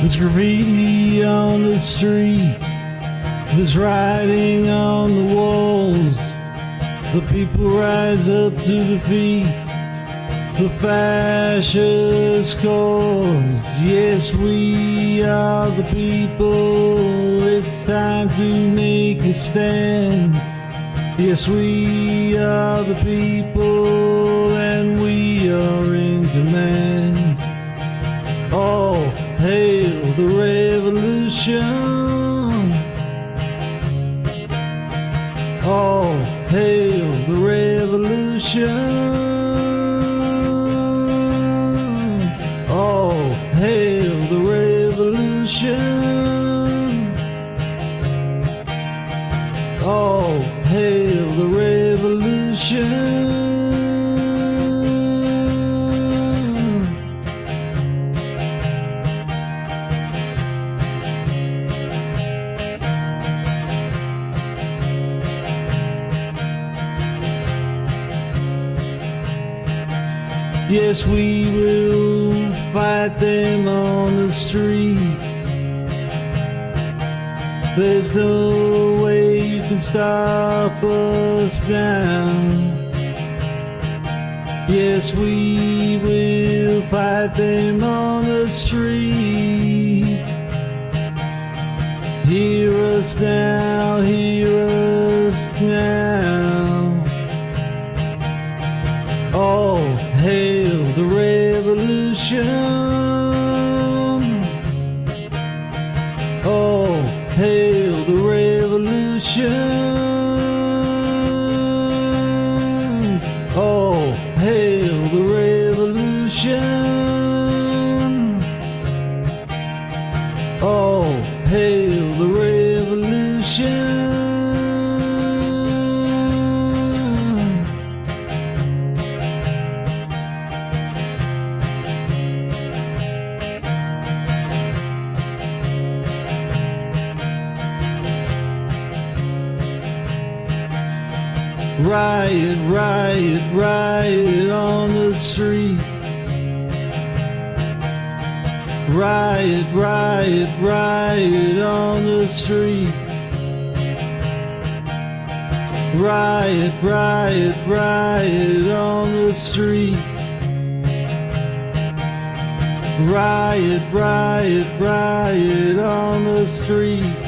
There's graffiti on the street, there's writing on the walls. The people rise up to defeat the fascist cause. Yes, we are the people, it's time to make a stand. Yes, we are the people, and we are in command. All hail the revolution. All hail the revolution. All hail the revolution. All hail the revolution. Yes, we will fight them on the street. There's no way you can stop us now. Yes, we will fight them on the street. Hear us now, hear us now. All hail the revolution. All hail the revolution. All hail the revolution. All hail the revolution. Riot, riot, riot on the street. Riot, riot, riot on the street. Riot, riot, riot on the street. Riot, riot, riot on the street.